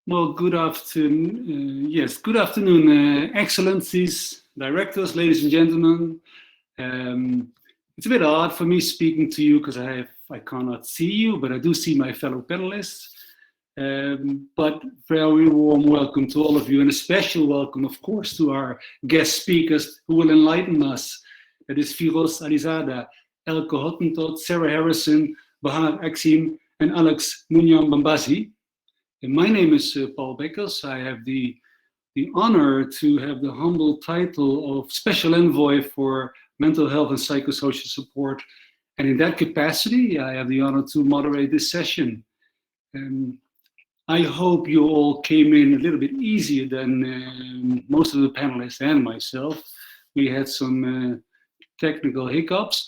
Well, good afternoon. Yes, good afternoon, Excellencies, directors, ladies and gentlemen. It's a bit odd for me speaking to you because I cannot see you, but I do see my fellow panelists. But very warm welcome to all of you, and a special welcome, of course, to our guest speakers who will enlighten us. That is Firoz Alizada, Elke Hottentot, Sarah Harrison, Bahar Aksim, and Alex Munyambambasi. And my name is Paul Beckers. I have the honor to have the humble title of Special Envoy for Mental Health and Psychosocial Support. And in that capacity, I have the honor to moderate this session. I hope you all came in a little bit easier than most of the panelists and myself. We had some technical hiccups.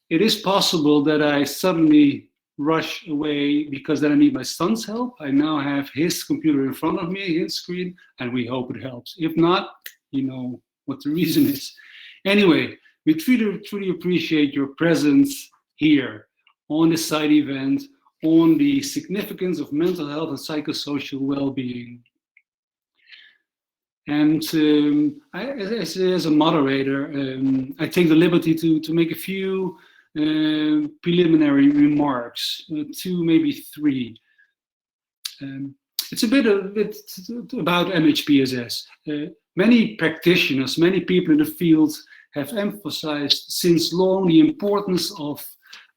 It is possible that I suddenly rush away because then I need my son's help. I now have his computer in front of me, his screen, and we hope it helps. If not, you know what the reason is. Anyway, we truly appreciate your presence here on the side event on the significance of mental health and psychosocial well-being. And as a moderator, I take the liberty to make a few preliminary remarks, two, maybe three. It's a bit about MHPSS. Many practitioners, many people in the field have emphasized since long the importance of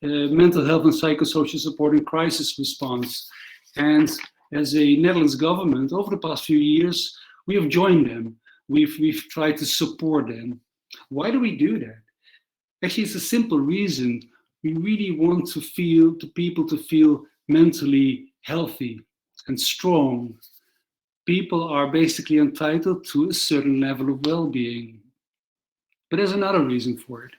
mental health and psychosocial support in crisis response. And as a Netherlands government, over the past few years, we have joined them. We've tried to support them. Why do we do that? Actually, it's a simple reason. We really want people to feel mentally healthy and strong. People are basically entitled to a certain level of well-being. But there's another reason for it.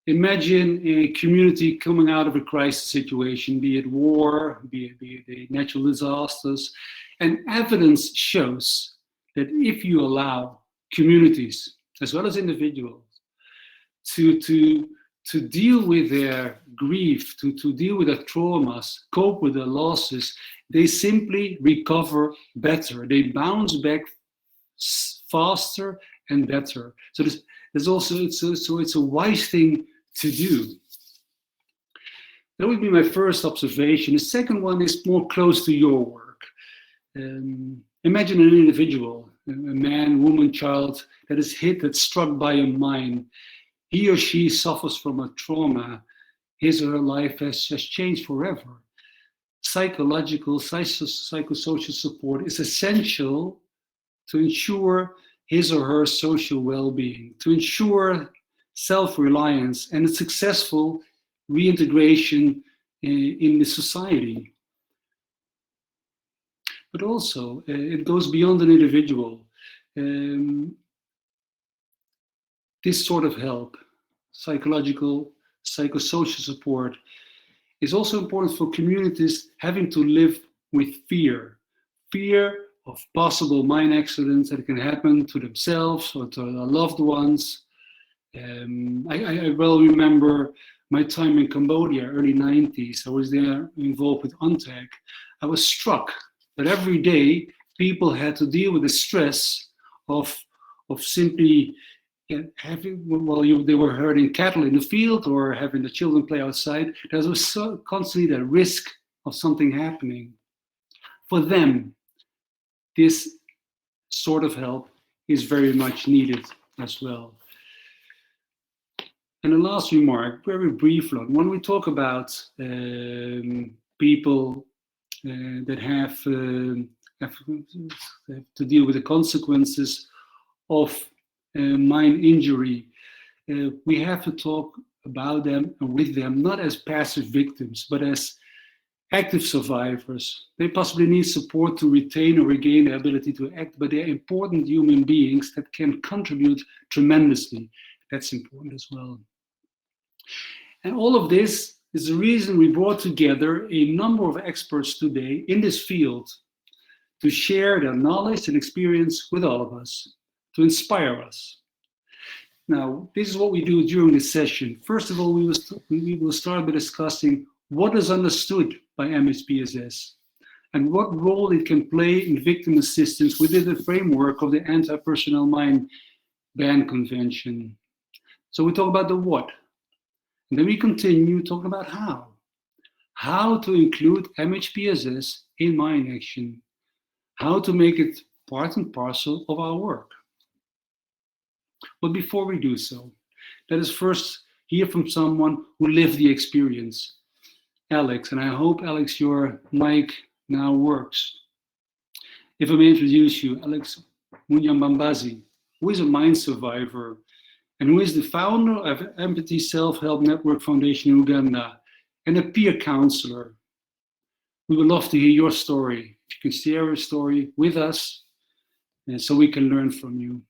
Imagine a community coming out of a crisis situation, be it war, be it natural disasters, and evidence shows that if you allow communities, as well as individuals, to deal with their grief, to deal with their traumas, cope with their losses, they simply recover better. They bounce back faster and better. So there's also it's a wise thing to do. That would be my first observation. The second one is more close to your work. Imagine an individual, a man, woman, child that is hit, that's struck by a mine. He or she suffers from a trauma. His or her life has changed forever. Psychological, psychosocial support is essential to ensure his or her social well-being, to ensure self-reliance and a successful reintegration in the society. But also, it goes beyond an individual. This sort of help, psychological, psychosocial support, is also important for communities having to live with fear of possible mine accidents that can happen to themselves or to their loved ones. I well remember my time in Cambodia, early 90s. I was there involved with UNTAC. I was struck that every day people had to deal with the stress of simply they were herding cattle in the field or having the children play outside. There was constantly the risk of something happening. For them, this sort of help is very much needed as well. And the last remark, very brief one. When we talk about people that have to deal with the consequences of mine injury, we have to talk about them and with them, not as passive victims, but as active survivors. They possibly need support to retain or regain their ability to act, but they're important human beings that can contribute tremendously. That's important as well. And all of this is the reason we brought together a number of experts today in this field to share their knowledge and experience with all of us, to inspire us. Now, this is what we do during this session. First of all, we will start by discussing what is understood by MHPSS. and what role it can play in victim assistance within the framework of the Anti-Personnel Mine Ban Convention. So we talk about the what, and then we continue talking about how. How to include MHPSS in mine action. How to make it part and parcel of our work. But before we do so, let us first hear from someone who lived the experience. Alex, and I hope, Alex, your mic now works. If I may introduce you, Alex Mhbss, who is a mine survivor and who is the founder of Amputee Self-Help Network Foundation in Uganda and a peer counselor. We would love to hear your story. If you can share your story with us, and so we can learn from you.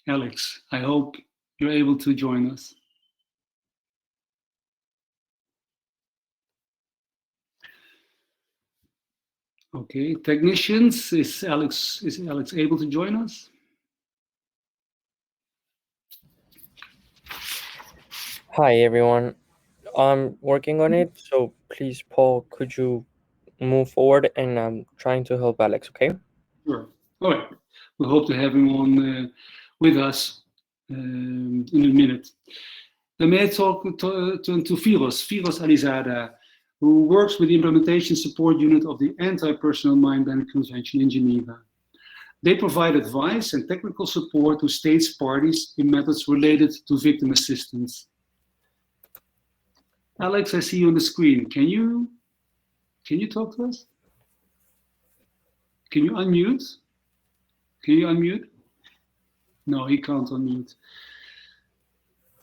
Alex, I hope you're able to join us. Okay, technicians, is Alex able to join us? Hi everyone, I'm working on it, so please, Paul, could you move forward, and I'm trying to help Alex, okay? Sure. All right. We hope to have him on with us in a minute. Then may I talk to Firos Alizada, who works with the Implementation Support Unit of the Anti-Personnel Mine Ban Convention in Geneva. They provide advice and technical support to states parties in methods related to victim assistance. Alex, I see you on the screen. Can you talk to us? Can you unmute? Can you unmute? No, he can't unmute.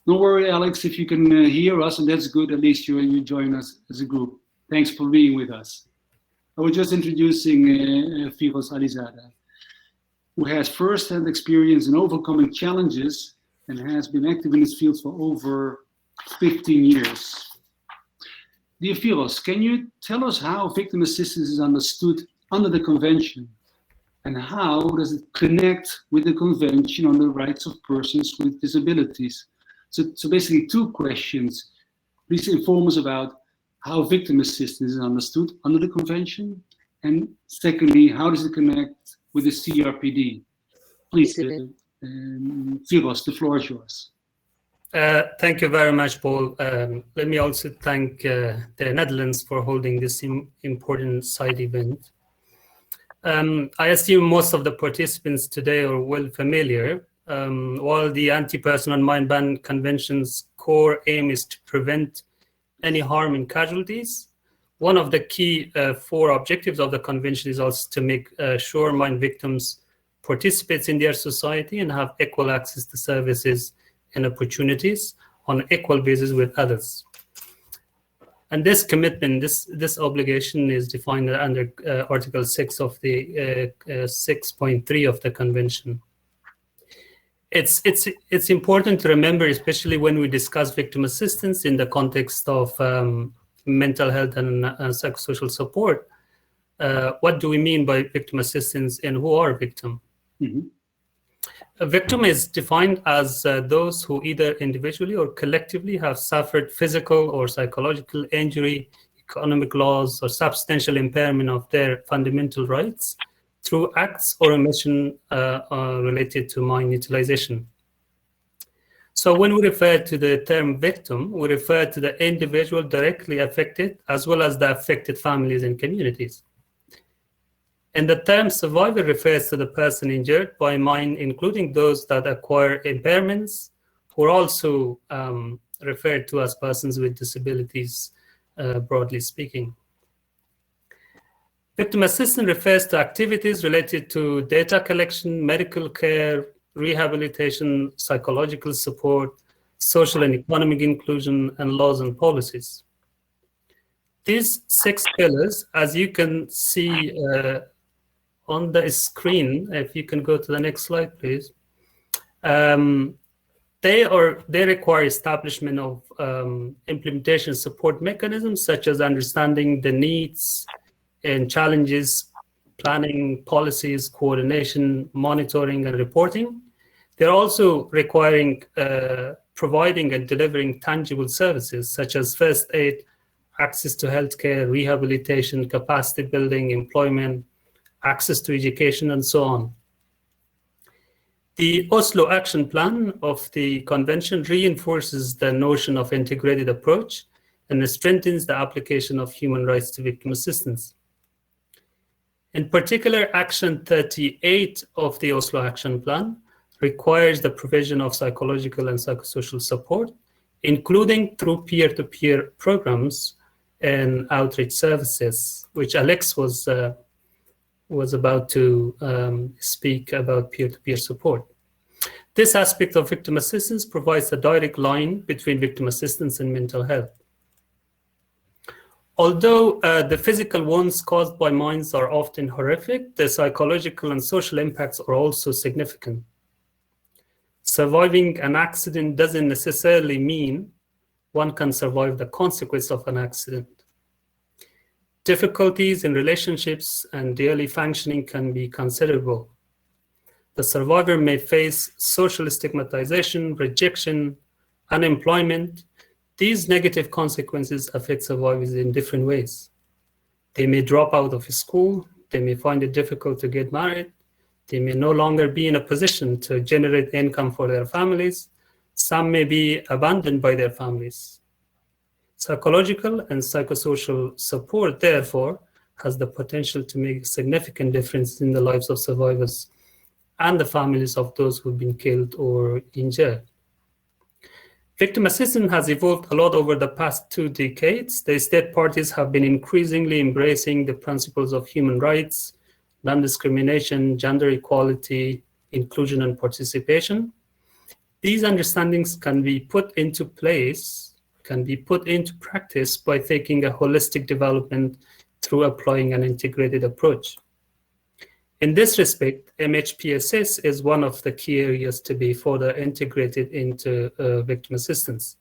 Don't worry, Alex, if you can hear us, and that's good, at least you join us as a group. Thanks for being with us. I was just introducing Firos Alizada, who has first-hand experience in overcoming challenges and has been active in this field for over 15 years. Dear Firos, can you tell us how victim assistance is understood under the convention? And how does it connect with the Convention on the Rights of Persons with Disabilities? So basically 2 questions. Please inform us about how victim assistance is understood under the Convention. And secondly, how does it connect with the CRPD? Please, Firos, the floor is yours. Thank you very much, Paul. Let me also thank the Netherlands for holding this important side event. I assume most of the participants today are well familiar. While the Anti-Personnel Mine Ban Convention's core aim is to prevent any harm in casualties, one of the key 4 objectives of the convention is also to make sure mine victims participate in their society and have equal access to services and opportunities on equal basis with others. And this commitment, this obligation is defined under Article 6 of the 6.3 of the Convention. It's important to remember, especially when we discuss victim assistance in the context of mental health and psychosocial support, what do we mean by victim assistance and who are victims? Mm-hmm. A victim is defined as those who either individually or collectively have suffered physical or psychological injury, economic loss, or substantial impairment of their fundamental rights through acts or omission related to mine utilization. So when we refer to the term victim, we refer to the individual directly affected as well as the affected families and communities. And the term survivor refers to the person injured by mine, including those that acquire impairments, who are also referred to as persons with disabilities, broadly speaking. Victim assistance refers to activities related to data collection, medical care, rehabilitation, psychological support, social and economic inclusion, and laws and policies. These 6 pillars, as you can see on the screen, if you can go to the next slide, please. They require establishment of implementation support mechanisms, such as understanding the needs and challenges, planning, policies, coordination, monitoring, and reporting. They're also requiring providing and delivering tangible services, such as first aid, access to healthcare, rehabilitation, capacity building, employment, access to education, and so on. The Oslo Action Plan of the Convention reinforces the notion of integrated approach and strengthens the application of human rights to victim assistance. In particular, Action 38 of the Oslo Action Plan requires the provision of psychological and psychosocial support, including through peer-to-peer programs and outreach services, which Alex was about to speak about peer-to-peer support. This aspect of victim assistance provides a direct line between victim assistance and mental health. Although the physical wounds caused by mines are often horrific, the psychological and social impacts are also significant. Surviving an accident doesn't necessarily mean one can survive the consequence of an accident. Difficulties in relationships and daily functioning can be considerable. The survivor may face social stigmatization, rejection, unemployment. These negative consequences affect survivors in different ways. They may drop out of school, they may find it difficult to get married, they may no longer be in a position to generate income for their families, some may be abandoned by their families. Psychological and psychosocial support, therefore, has the potential to make a significant difference in the lives of survivors and the families of those who've been killed or injured. Victim assistance has evolved a lot over the past 2 decades. The state parties have been increasingly embracing the principles of human rights, non-discrimination, gender equality, inclusion, and participation. These understandings can be put into practice by taking a holistic development through applying an integrated approach. In this respect, MHPSS is one of the key areas to be further integrated into victim assistance.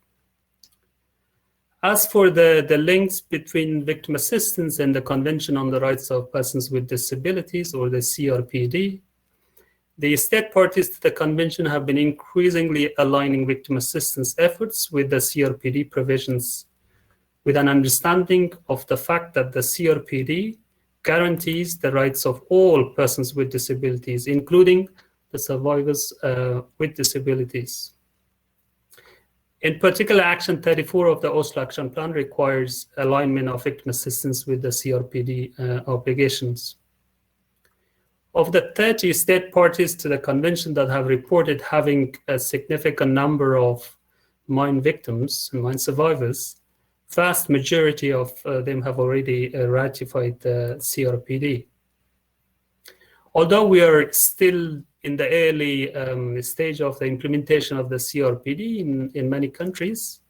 As for the links between victim assistance and the Convention on the Rights of Persons with Disabilities, or the CRPD, the state parties to the convention have been increasingly aligning victim assistance efforts with the CRPD provisions, with an understanding of the fact that the CRPD guarantees the rights of all persons with disabilities, including the survivors with disabilities. In particular, Action 34 of the Oslo Action Plan requires alignment of victim assistance with the CRPD obligations. Of the 30 state parties to the convention that have reported having a significant number of mine victims and mine survivors, vast majority of them have already ratified the CRPD. Although we are still in the early stage of the implementation of the CRPD in many countries,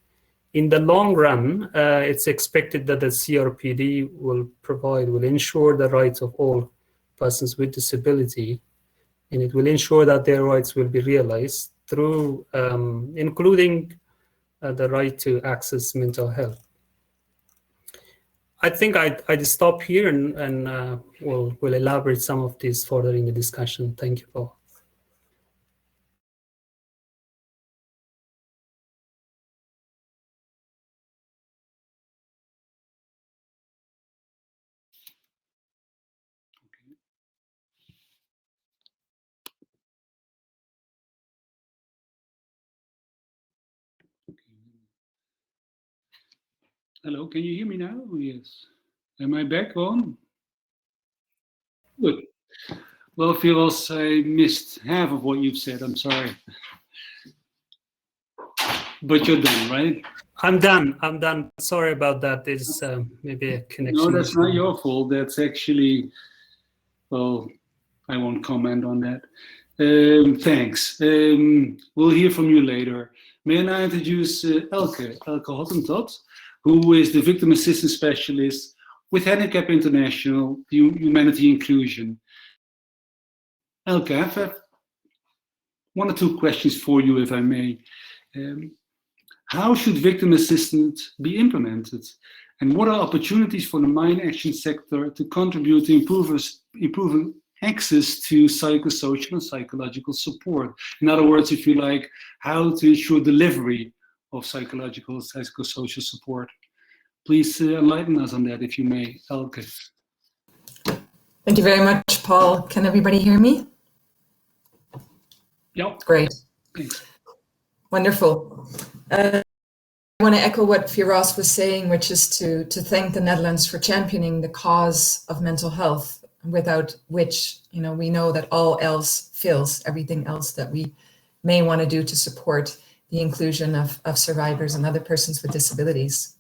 in the long run, it's expected that the CRPD will ensure the rights of all persons with disability, and it will ensure that their rights will be realized through including the right to access mental health. I think I'd stop here and we'll elaborate some of this further in the discussion. Thank you, Paul. Hello, can you hear me now? Yes. Am I back on? Good. Well, Firas, I missed half of what you've said. I'm sorry. But you're done, right? I'm done. Sorry about that. There's maybe a connection. No, that's not your fault. That's actually, well, I won't comment on that. Thanks. We'll hear from you later. May I now introduce Elke Hottentot, who is the Victim Assistance Specialist with Handicap International, Humanity Inclusion. Elke, I have 1 or 2 questions for you, if I may. How should victim assistance be implemented? And what are opportunities for the mine action sector to contribute to improving access to psychosocial and psychological support? In other words, if you like, how to ensure delivery of psychological, psychosocial support. Please enlighten us on that, if you may, Elke. Thank you very much, Paul. Can everybody hear me? Yep. Great. Thanks. Wonderful. I want to echo what Firas was saying, which is to thank the Netherlands for championing the cause of mental health, without which, we know that all else fails, everything else that we may want to do to support the inclusion of survivors and other persons with disabilities.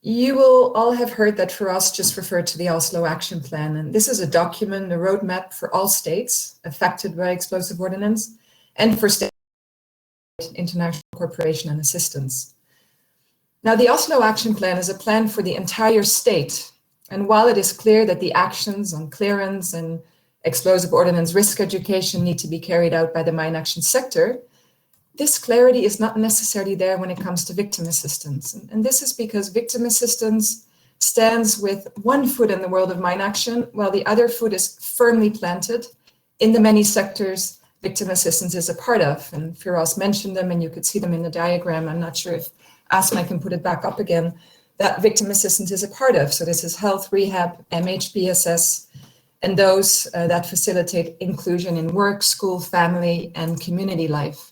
You will all have heard that Firas just referred to the Oslo Action Plan, and this is a document, a roadmap for all states affected by explosive ordnance and for state international cooperation and assistance. Now, the Oslo Action Plan is a plan for the entire state, and while it is clear that the actions on clearance and explosive ordnance risk education need to be carried out by the mine action sector, this clarity is not necessarily there when it comes to victim assistance. And this is because victim assistance stands with one foot in the world of mine action, while the other foot is firmly planted in the many sectors victim assistance is a part of. And Firas mentioned them, and you could see them in the diagram. I'm not sure if Asma can put it back up again, that victim assistance is a part of. So this is health, rehab, MHPSS, and those that facilitate inclusion in work, school, family, and community life.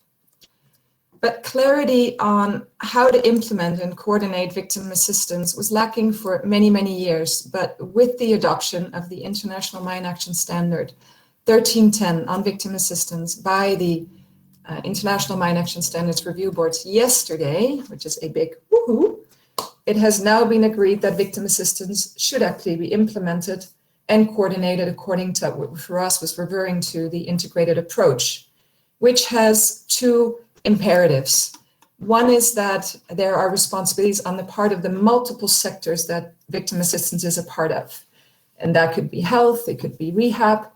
But clarity on how to implement and coordinate victim assistance was lacking for many, many years. But with the adoption of the International Mine Action Standard 1310 on victim assistance by the International Mine Action Standards Review Boards yesterday, which is a big woohoo, it has now been agreed that victim assistance should actually be implemented and coordinated according to what Firas was referring to, the integrated approach, which has two imperatives. One is that there are responsibilities on the part of the multiple sectors that victim assistance is a part of. And that could be health, it could be rehab,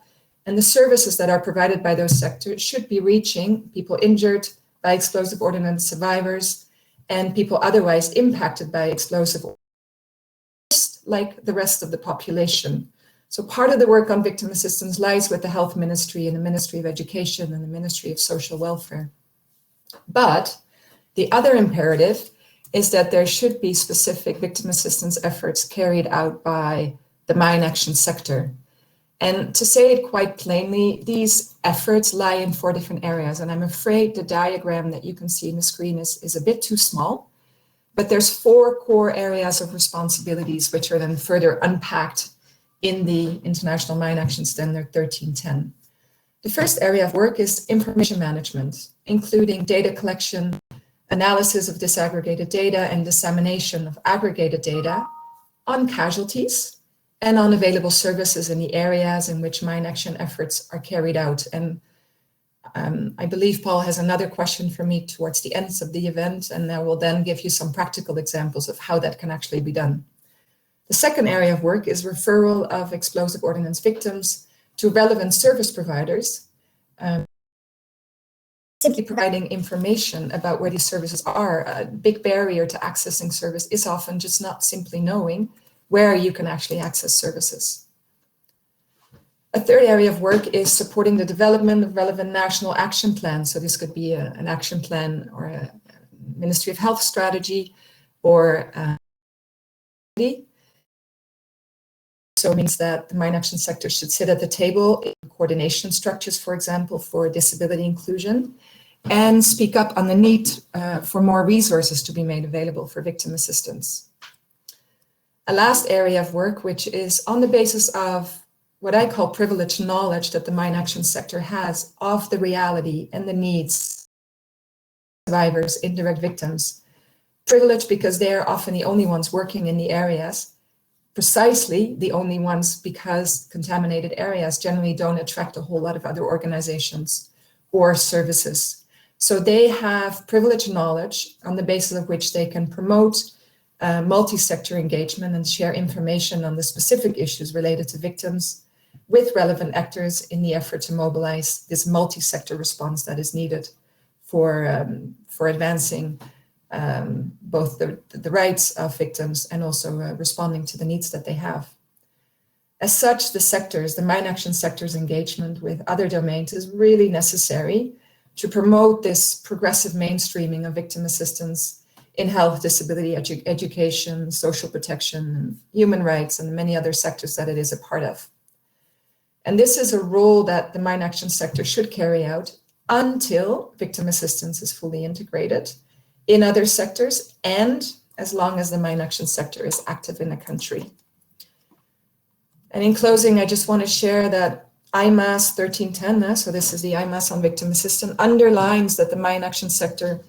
and the services that are provided by those sectors should be reaching people injured by explosive ordnance survivors and people otherwise impacted by explosive ordnance, like the rest of the population. So part of the work on victim assistance lies with the Health Ministry and the Ministry of Education and the Ministry of Social Welfare. But the other imperative is that there should be specific victim assistance efforts carried out by the mine action sector. And to say it quite plainly, these efforts lie in 4 different areas. And I'm afraid the diagram that you can see on the screen is a bit too small, but there's 4 core areas of responsibilities which are then further unpacked in the International Mine Action Standard 1310. The first area of work is information management, including data collection, analysis of disaggregated data, and dissemination of aggregated data on casualties and on available services in the areas in which mine action efforts are carried out. And I believe Paul has another question for me towards the end of the event, and I will then give you some practical examples of how that can actually be done. The second area of work is referral of explosive ordnance victims to relevant service providers, simply providing information about where these services are. A big barrier to accessing service is often just not simply knowing where you can actually access services. A third area of work is supporting the development of relevant national action plans. So this could be an action plan or a Ministry of Health strategy or so it means that the mine action sector should sit at the table in coordination structures, for example, for disability inclusion, and speak up on the need for more resources to be made available for victim assistance. A last area of work, which is on the basis of what I call privileged knowledge that the mine action sector has of the reality and the needs of survivors, indirect victims. Privileged because they are often the only ones working in the areas, precisely the only ones because contaminated areas generally don't attract a whole lot of other organizations or services. So they have privileged knowledge on the basis of which they can promote multi-sector engagement and share information on the specific issues related to victims with relevant actors in the effort to mobilize this multi-sector response that is needed for advancing both the rights of victims and also responding to the needs that they have. As such, the mine action sector's engagement with other domains is really necessary to promote this progressive mainstreaming of victim assistance in health, disability, education, social protection, human rights, and many other sectors that it is a part of. And this is a role that the mine action sector should carry out until victim assistance is fully integrated in other sectors, and as long as the mine action sector is active in a country. And in closing, I just want to share that UNMAS 1310, so this is the UNMAS on victim assistance, underlines that the mine action sector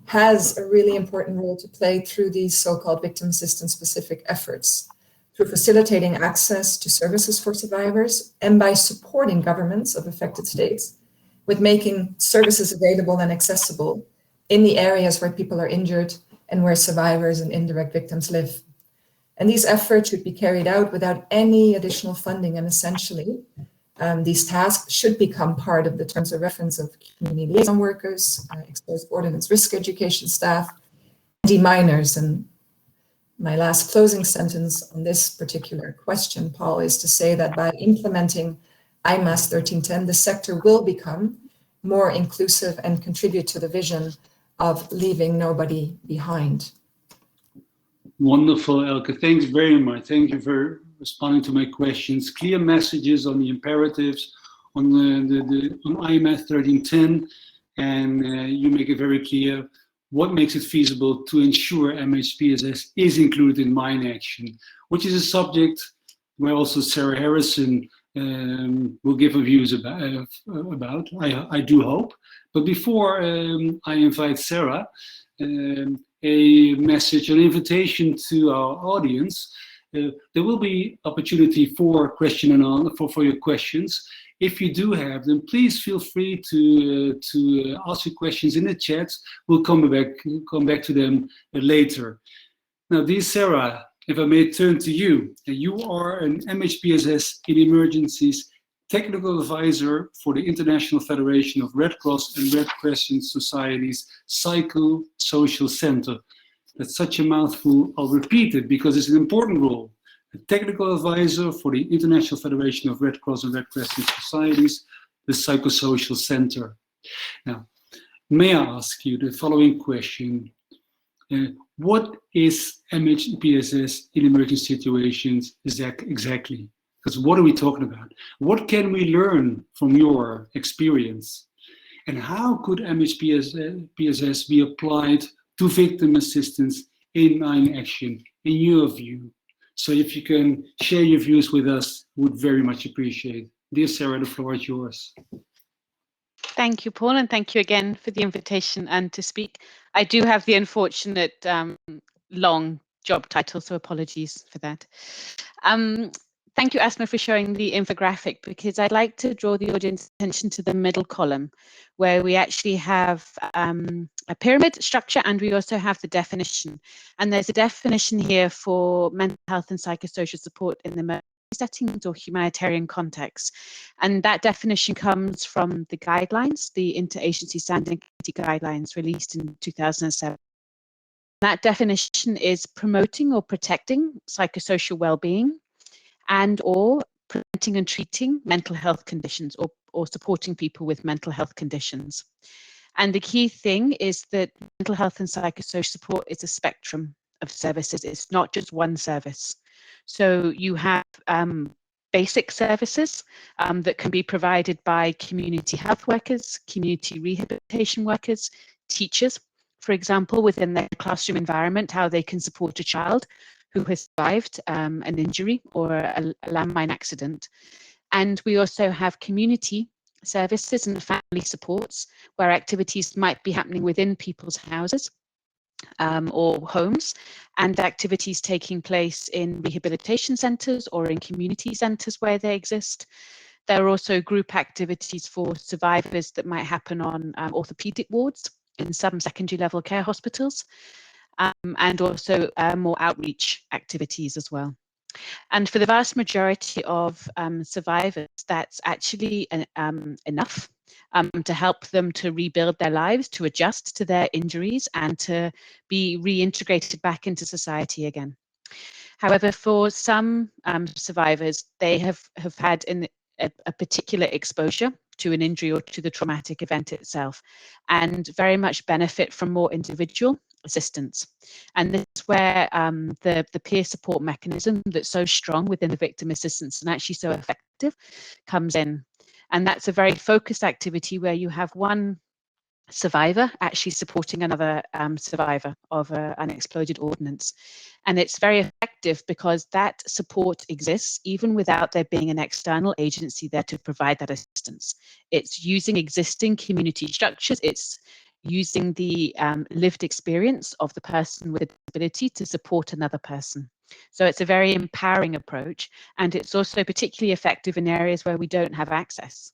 has a really important role to play through these so-called victim assistance specific efforts, through facilitating access to services for survivors and by supporting governments of affected states with making services available and accessible in the areas where people are injured and where survivors and indirect victims live. And these efforts should be carried out without any additional funding, and essentially these tasks should become part of the terms of reference of community liaison workers, exposed ordnance risk education staff, deminers. And my last closing sentence on this particular question, Paul, is to say that by implementing UNMAS 1310, the sector will become more inclusive and contribute to the vision of leaving nobody behind. Wonderful, Elke. Thanks very much. Thank you for responding to my questions. Clear messages on the imperatives, on on UNMAS 1310, and you make it very clear what makes it feasible to ensure MHPSS is included in mine action, which is a subject where also Sarah Harrison will give her views about. I do hope. But before I invite Sarah, a message, an invitation to our audience. There will be opportunity for question and answer for your questions. If you do have them, please feel free to ask your questions in the chat. We'll come back to them later. Now, dear Sarah, if I may turn to you, you are an MHPSS in Emergencies Technical Advisor for the International Federation of Red Cross and Red Crescent Societies Psychosocial Center. That's such a mouthful. I'll repeat it because it's an important role. A technical advisor for the International Federation of Red Cross and Red Crescent Societies, the Psychosocial Center. Now, may I ask you the following question? What is MHPSS in emergency situations exactly? Because what are we talking about? What can we learn from your experience? And how could MHPSS be applied to victim assistance in mine action, in your view? So if you can share your views with us, would very much appreciate. Dear Sarah, the floor is yours. Thank you, Paul, and thank you again for the invitation and to speak. I do have the unfortunate long job title, so apologies for that. Thank you, Asma, for showing the infographic, because I'd like to draw the audience attention to the middle column, where we actually have a pyramid structure, and we also have the definition. And there's a definition here for mental health and psychosocial support in the emergency settings or humanitarian context. And that definition comes from the guidelines, the Interagency Standing Committee guidelines released in 2007. That definition is promoting or protecting psychosocial well-being, and or preventing and treating mental health conditions, or supporting people with mental health conditions. And the key thing is that mental health and psychosocial support is a spectrum of services. It's not just one service. So you have basic services that can be provided by community health workers, community rehabilitation workers, teachers, for example, within their classroom environment, how they can support a child who has survived an injury or a landmine accident. And we also have community services and family supports, where activities might be happening within people's houses or homes, and activities taking place in rehabilitation centres or in community centres where they exist. There are also group activities for survivors that might happen on orthopaedic wards in some secondary level care hospitals. And also more outreach activities as well. And for the vast majority of survivors, that's actually enough to help them to rebuild their lives, to adjust to their injuries, and to be reintegrated back into society again. However, for some survivors, they have had a particular exposure to an injury or to the traumatic event itself, and very much benefit from more individual assistance. And this is where the peer support mechanism that's so strong within the victim assistance and actually so effective comes in. And that's a very focused activity where you have one survivor actually supporting another survivor of an exploded ordnance. And it's very effective because that support exists even without there being an external agency there to provide that assistance. It's using existing community structures. It's using the lived experience of the person with a disability to support another person. So it's a very empowering approach, and it's also particularly effective in areas where we don't have access.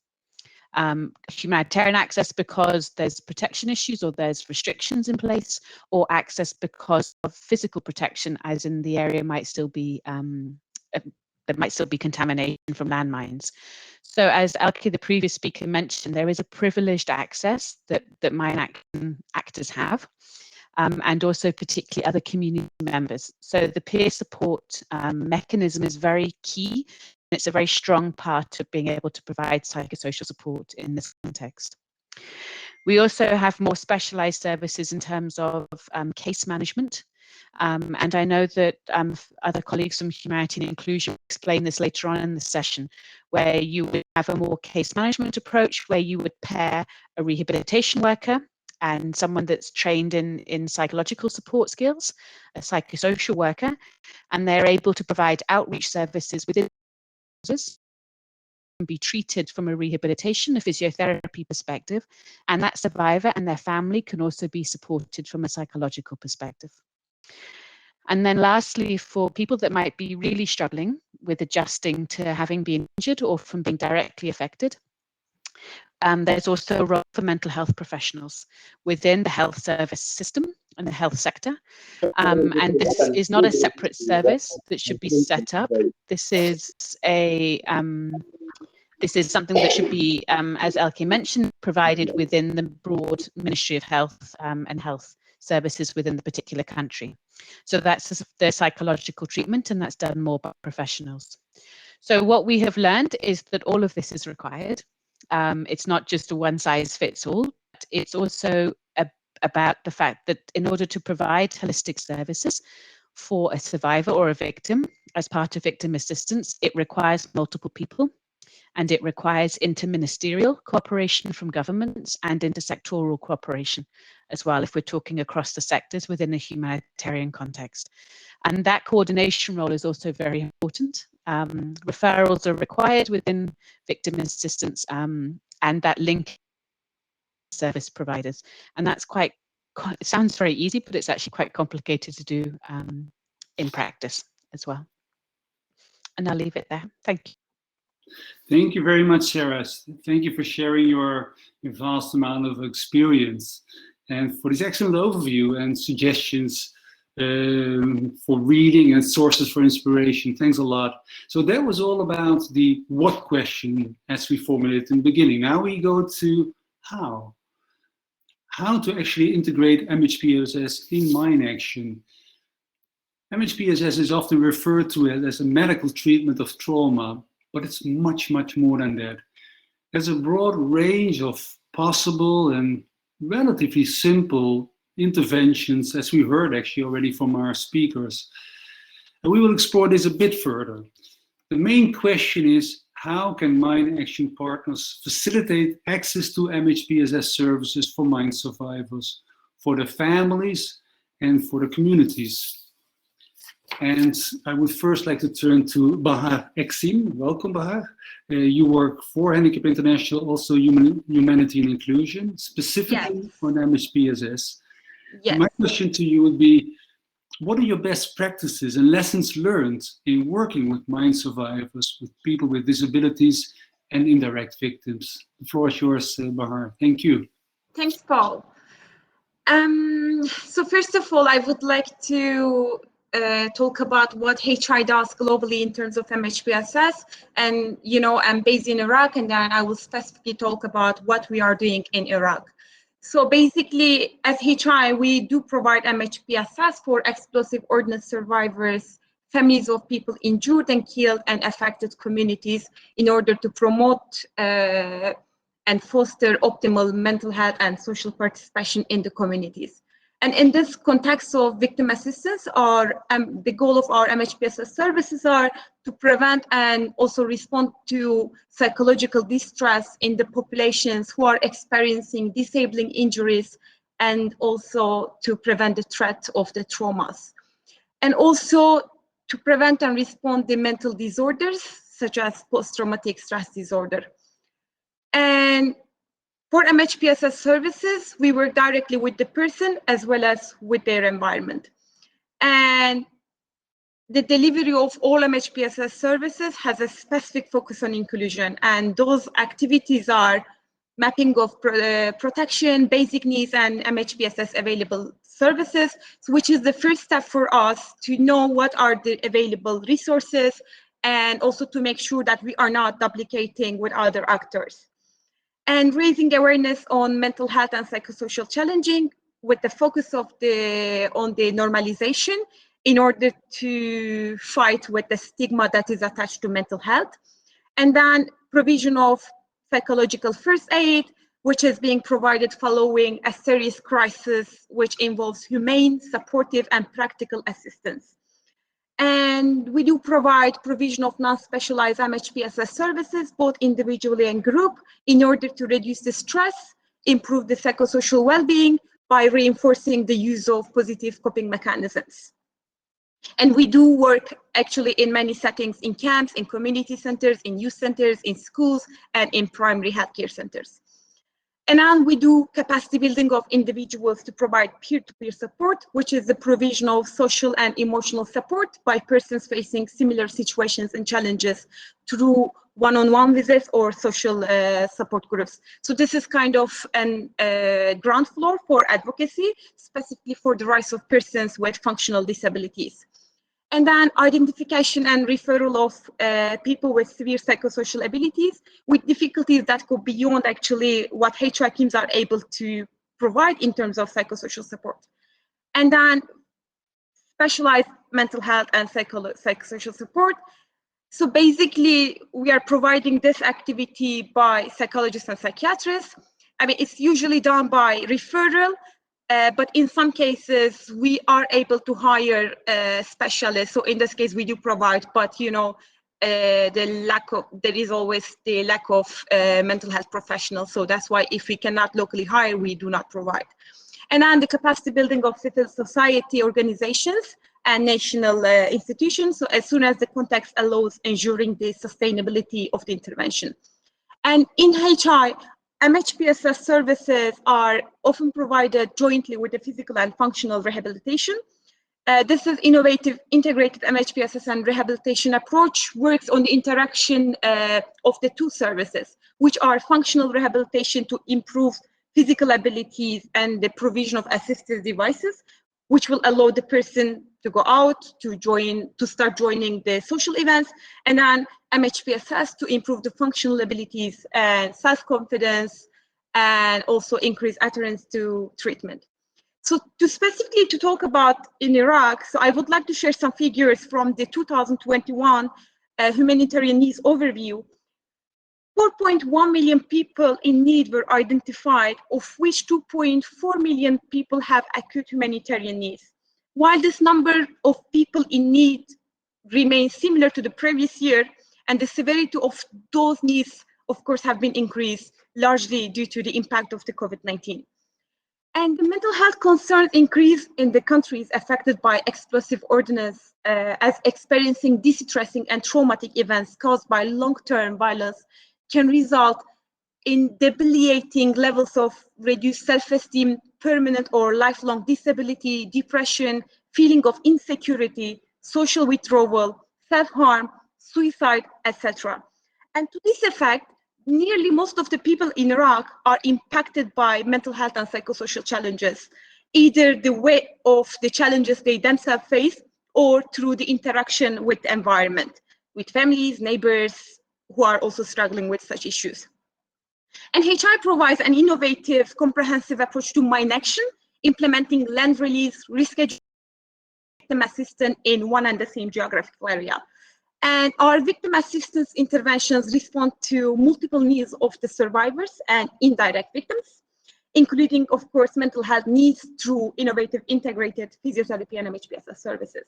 Humanitarian access because there's protection issues or there's restrictions in place, or access because of physical protection, as in the area might still be there might still be contamination from landmines. So as Elke, the previous speaker, mentioned, there is a privileged access that mine action actors have, and also particularly other community members. So the peer support mechanism is very key. It's a very strong part of being able to provide psychosocial support in this context. We also have more specialized services in terms of case management. And I know that other colleagues from Humanity and Inclusion will explain this later on in the session, where you would have a more case management approach, where you would pair a rehabilitation worker and someone that's trained in psychological support skills, a psychosocial worker, and they're able to provide outreach services within houses, can be treated from a rehabilitation, a physiotherapy perspective, and that survivor and their family can also be supported from a psychological perspective. And then lastly, for people that might be really struggling with adjusting to having been injured or from being directly affected, there's also a role for mental health professionals within the health service system and the health sector. And this is not a separate service that should be set up. This is something that should be, as Elke mentioned, provided within the broad Ministry of Health and Health Services within the particular country. So that's the psychological treatment, and that's done more by professionals. So what we have learned is that all of this is required. It's not just a one-size-fits-all. It's also about the fact that in order to provide holistic services for a survivor or a victim as part of victim assistance, it requires multiple people, and it requires interministerial cooperation from governments and intersectoral cooperation as well, if we're talking across the sectors within a humanitarian context. And that coordination role is also very important. Referrals are required within victim assistance, and that link service providers. And that's it sounds very easy, but it's actually quite complicated to do in practice as well. And I'll leave it there. Thank you. Thank you very much, Sarah. Thank you for sharing your vast amount of experience and for this excellent overview and suggestions for reading and sources for inspiration. Thanks a lot. So that was all about the what question as we formulated in the beginning. Now we go to how. How to actually integrate MHPSS in mine action. MHPSS is often referred to as a medical treatment of trauma, but it's much, much more than that. There's a broad range of possible and relatively simple interventions, as we heard actually already from our speakers. And we will explore this a bit further. The main question is, how can mine action partners facilitate access to MHPSS services for mine survivors, for their families and for the communities? And I would first like to turn to Bahar Exim. Welcome, Bahar. You work for Handicap International, also Humanity and Inclusion, specifically on MHPSS. Yes. My question to you would be, what are your best practices and lessons learned in working with mine survivors, with people with disabilities and indirect victims? The floor is yours, Bahar. Thank you. Thanks, Paul. So first of all, I would like to talk about what HI does globally in terms of MHPSS. And, you know, I'm based in Iraq, and then I will specifically talk about what we are doing in Iraq. So basically, as HI, we do provide MHPSS for explosive ordnance survivors, families of people injured and killed, and affected communities in order to promote and foster optimal mental health and social participation in the communities. And in this context of victim assistance, the goal of our MHPSS services are to prevent and also respond to psychological distress in the populations who are experiencing disabling injuries, and also to prevent the threat of the traumas. And also to prevent and respond to mental disorders, such as post-traumatic stress disorder. And for MHPSS services, we work directly with the person as well as with their environment. And the delivery of all MHPSS services has a specific focus on inclusion. And those activities are mapping of protection, basic needs, and MHPSS available services, which is the first step for us to know what are the available resources, and also to make sure that we are not duplicating with other actors. And raising awareness on mental health and psychosocial challenging with the focus of on the normalization in order to fight with the stigma that is attached to mental health. And then provision of psychological first aid, which is being provided following a serious crisis, which involves humane, supportive, and practical assistance. And we do provide provision of non-specialized MHPSS services, both individually and group, in order to reduce the stress, improve the psychosocial well-being by reinforcing the use of positive coping mechanisms. And we do work actually in many settings, in camps, in community centers, in youth centers, in schools, and in primary healthcare centers. And then we do capacity building of individuals to provide peer-to-peer support, which is the provision of social and emotional support by persons facing similar situations and challenges through one-on-one visits or social support groups. So this is kind of a ground floor for advocacy, specifically for the rights of persons with functional disabilities. And then identification and referral of people with severe psychosocial abilities with difficulties that go beyond actually what HI teams are able to provide in terms of psychosocial support. And then specialized mental health and psychosocial support. So basically, we are providing this activity by psychologists and psychiatrists. I mean, it's usually done by referral, but in some cases, we are able to hire specialists. So in this case, we do provide, but you know, there is always the lack of mental health professionals. So that's why if we cannot locally hire, we do not provide. And then the capacity building of civil society organizations and national institutions. So as soon as the context allows, ensuring the sustainability of the intervention. And in HI, MHPSS services are often provided jointly with the physical and functional rehabilitation. This is innovative integrated MHPSS and rehabilitation approach works on the interaction of the two services, which are functional rehabilitation to improve physical abilities and the provision of assistive devices, which will allow the person to go out, to start joining the social events, and then MHPSS to improve the functional abilities and self-confidence, and also increase adherence to treatment. So specifically to talk about in Iraq, so I would like to share some figures from the 2021 humanitarian needs overview. 4.1 million people in need were identified, of which 2.4 million people have acute humanitarian needs. While this number of people in need remains similar to the previous year, and the severity of those needs, of course, have been increased, largely due to the impact of the COVID-19. And the mental health concerns increase in the countries affected by explosive ordnance, as experiencing distressing and traumatic events caused by long-term violence can result in debilitating levels of reduced self-esteem, permanent or lifelong disability, depression, feeling of insecurity, social withdrawal, self-harm, suicide, etc. And to this effect, nearly most of the people in Iraq are impacted by mental health and psychosocial challenges, either the way of the challenges they themselves face or through the interaction with the environment, with families, neighbors who are also struggling with such issues. And HI provides an innovative, comprehensive approach to mine action, implementing land release, risk victim assistance in one and the same geographical area. And our victim assistance interventions respond to multiple needs of the survivors and indirect victims. including, of course, mental health needs through innovative integrated physiotherapy and MHPSS services.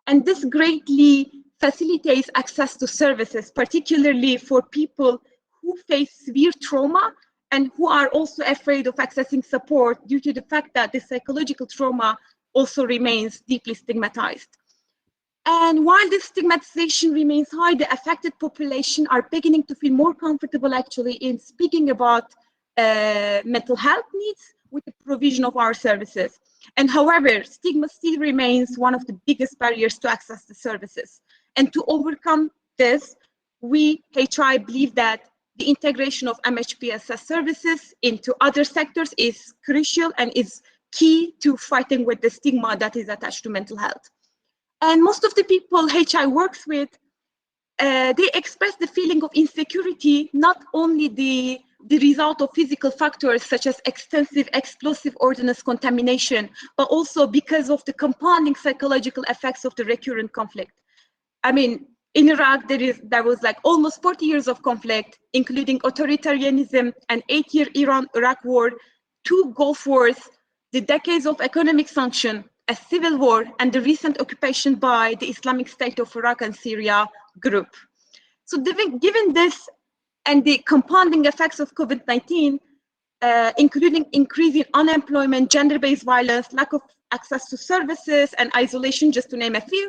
And this greatly facilitates access to services, particularly for people who face severe trauma and who are also afraid of accessing support due to the fact that the psychological trauma also remains deeply stigmatized. And while this stigmatization remains high, the affected population are beginning to feel more comfortable actually in speaking about mental health needs with the provision of our services. And however, stigma still remains one of the biggest barriers to access the services. And to overcome this, we, HI, believe that the integration of MHPSS services into other sectors is crucial and is key to fighting with the stigma that is attached to mental health. And most of the people HI works with, they express the feeling of insecurity, not only the result of physical factors such as extensive explosive ordnance contamination, but also because of the compounding psychological effects of the recurrent conflict. I mean, in Iraq, there was like almost 40 years of conflict, including authoritarianism, an 8-year Iran-Iraq war, 2 Gulf wars, the decades of economic sanction, a civil war, and the recent occupation by the Islamic State of Iraq and Syria group. So given this and the compounding effects of COVID-19, including increasing unemployment, gender-based violence, lack of access to services, and isolation, just to name a few,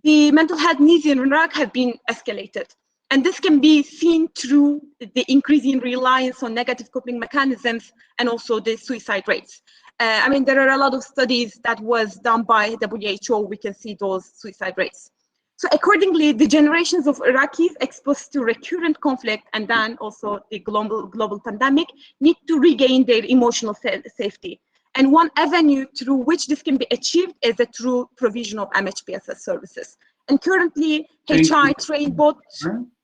the mental health needs in Iraq have been escalated. And this can be seen through the increasing reliance on negative coping mechanisms and also the suicide rates. I mean, there are a lot of studies that was done by WHO. We can see those suicide rates. So accordingly, the generations of Iraqis exposed to recurrent conflict and then also the global pandemic need to regain their emotional safety. And one avenue through which this can be achieved is the through provision of MHPSS services. And currently, HI train both.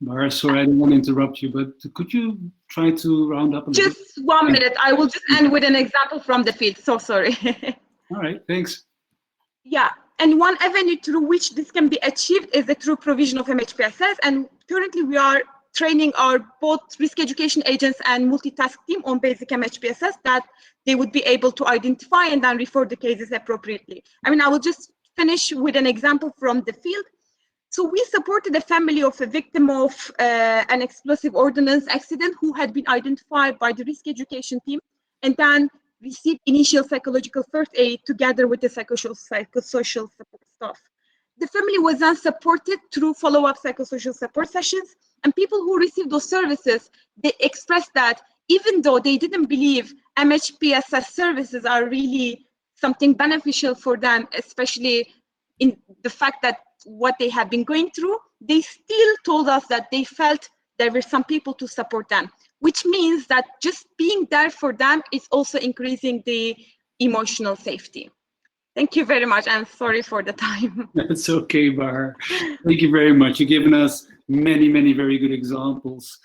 Bar, sorry, I didn't want to interrupt you, but could you try to round up a little bit? Just 1 minute. I will just end with an example from the field. So sorry. All right, thanks. Yeah, and one avenue through which this can be achieved is the through provision of MHPSS. And currently, we are training our both risk education agents and multitask team on basic MHPSS that they would be able to identify and then refer the cases appropriately. I mean, I will just finish with an example from the field. So we supported a family of a victim of an explosive ordnance accident who had been identified by the risk education team and then received initial psychological first aid together with the psychosocial support staff. The family was then supported through follow-up psychosocial support sessions, and people who received those services, they expressed that even though they didn't believe MHPSS services are really something beneficial for them, especially in the fact that what they have been going through, they still told us that they felt there were some people to support them, which means that just being there for them is also increasing the emotional safety. Thank you very much. I'm sorry for the time. It's okay, Bahar. Thank you very much. You've given us many, many very good examples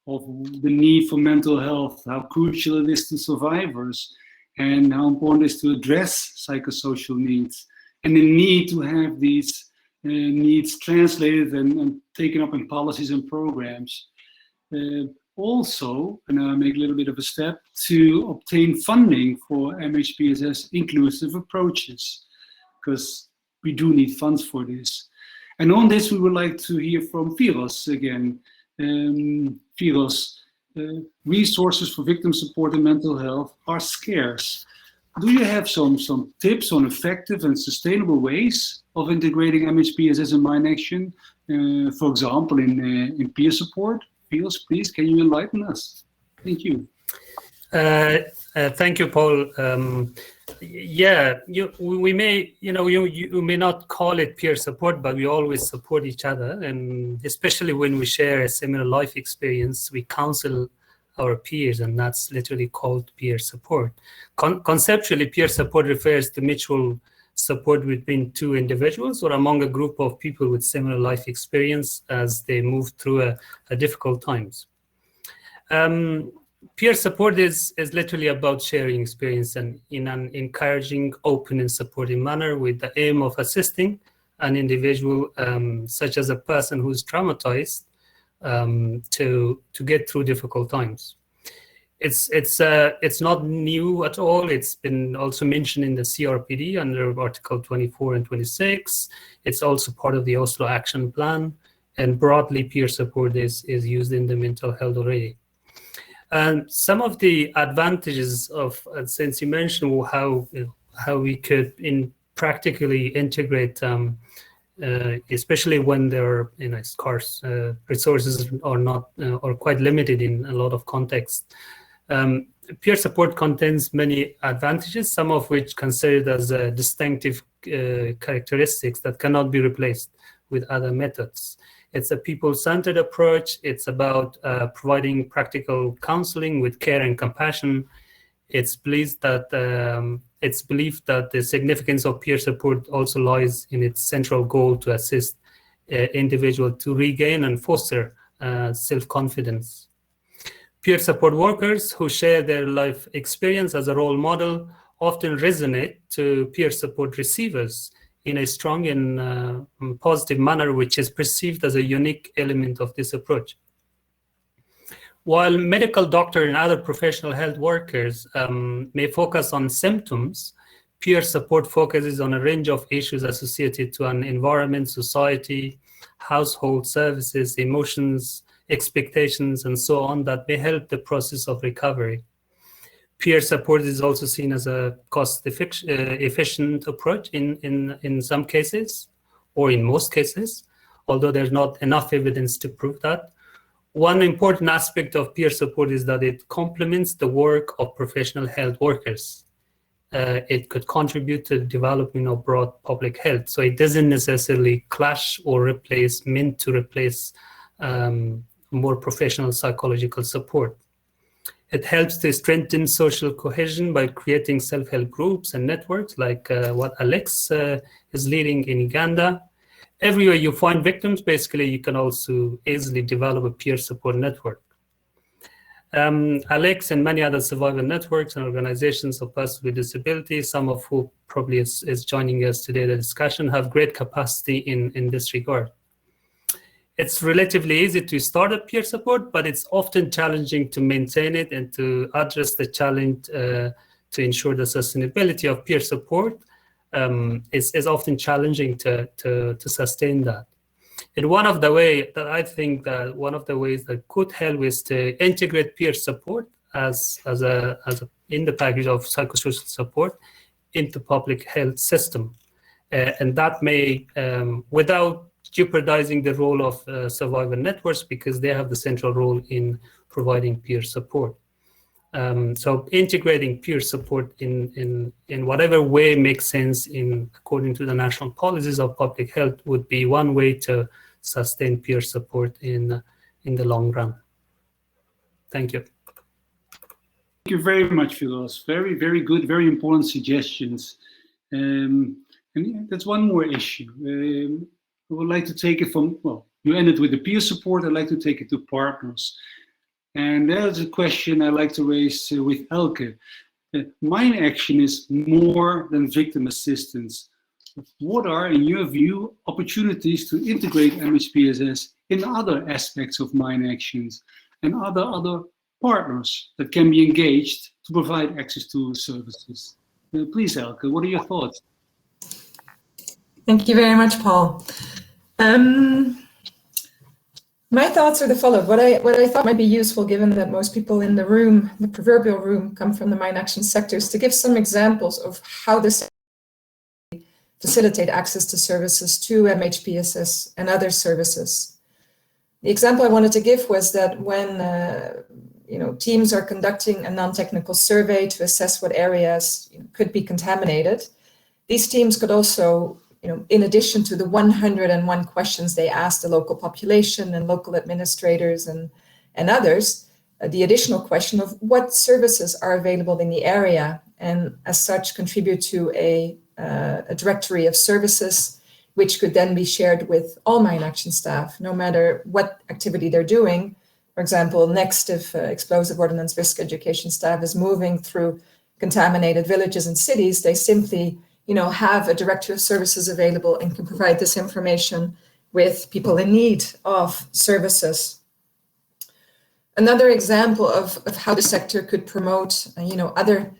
of the need for mental health, how crucial it is to survivors, and how important it is to address psychosocial needs, and the need to have these needs translated and taken up in policies and programs. Also, and I'll make a little bit of a step, to obtain funding for MHPSS inclusive approaches, because we do need funds for this. And on this, we would like to hear from Firos again. Firos, resources for victim support and mental health are scarce. Do you have some tips on effective and sustainable ways of integrating MHPSS in Mind Action, for example, in peer support? Firos, please, can you enlighten us? Thank you. Thank you, Paul. Yeah, we may, you may not call it peer support, but we always support each other, and especially when we share a similar life experience, we counsel our peers, and that's literally called peer support. Conceptually, peer support refers to mutual support between two individuals or among a group of people with similar life experience as they move through a difficult times. Peer support is literally about sharing experience and in an encouraging, open, and supportive manner with the aim of assisting an individual, such as a person who's traumatized, to get through difficult times. It's not new at all. It's been also mentioned in the CRPD under Article 24 and 26. It's also part of the Oslo Action Plan, and broadly peer support is used in the mental health already. And some of the advantages of, since you mentioned how we could practically integrate, especially when there are scarce resources are not or quite limited in a lot of contexts. Peer support contains many advantages, some of which considered as distinctive characteristics that cannot be replaced with other methods. It's a people-centered approach. It's about providing practical counseling with care and compassion. It's believed that the significance of peer support also lies in its central goal to assist individuals to regain and foster self-confidence. Peer support workers who share their life experience as a role model often resonate to peer support receivers in a strong and positive manner, which is perceived as a unique element of this approach. While medical doctors and other professional health workers may focus on symptoms, peer support focuses on a range of issues associated to an environment, society, household services, emotions, expectations, and so on that may help the process of recovery. Peer support is also seen as a cost-efficient approach in some cases, or in most cases, although there's not enough evidence to prove that. One important aspect of peer support is that it complements the work of professional health workers. It could contribute to the development of broad public health. So it doesn't necessarily clash or meant to replace more professional psychological support. It helps to strengthen social cohesion by creating self-help groups and networks like what Alex is leading in Uganda. Everywhere you find victims, basically, you can also easily develop a peer support network. Alex and many other survivor networks and organizations of persons with disabilities, some of who probably is joining us today, the discussion, have great capacity in this regard. It's relatively easy to start a peer support, but it's often challenging to maintain it and to address the challenge to ensure the sustainability of peer support. Is often challenging to sustain that. And one of the ways that I think that one of the ways that could help is to integrate peer support as in the package of psychosocial support into public health system, and that may without jeopardizing the role of survivor networks, because they have the central role in providing peer support. So integrating peer support in whatever way makes sense according to the national policies of public health would be one way to sustain peer support in the long run. Thank you. Thank you very much, Firas. Very, very good, very important suggestions. And that's one more issue. I would like to take it from, well, you ended with the peer support. I'd like to take it to partners. And there's a question I like to raise with Elke. Mine action is more than victim assistance. What are, in your view, opportunities to integrate MHPSS in other aspects of mine actions and other partners that can be engaged to provide access to services? Please, Elke, what are your thoughts? Thank you very much, Paul. My thoughts are the following. What I thought might be useful, given that most people in the room, the proverbial room, come from the mine action sector, is to give some examples of how this facilitate access to services to MHPSS and other services. The example I wanted to give was that when teams are conducting a non-technical survey to assess what areas could be contaminated, these teams could also, in addition to the 101 questions they asked the local population and local administrators and others, the additional question of what services are available in the area, and as such contribute to a directory of services which could then be shared with all mine action staff, no matter what activity they're doing. For example, next, if explosive ordnance risk education staff is moving through contaminated villages and cities, they simply have a directory of services available and can provide this information with people in need of services. Another example of how the sector could promote, other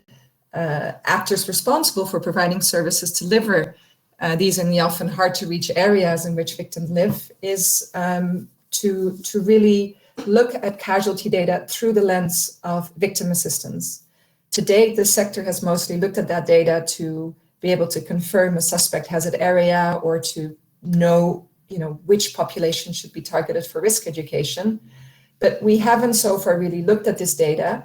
actors responsible for providing services to deliver these in the often hard to reach areas in which victims live is to really look at casualty data through the lens of victim assistance. To date, the sector has mostly looked at that data to be able to confirm a suspect hazard area or to know, which population should be targeted for risk education. But we haven't so far really looked at this data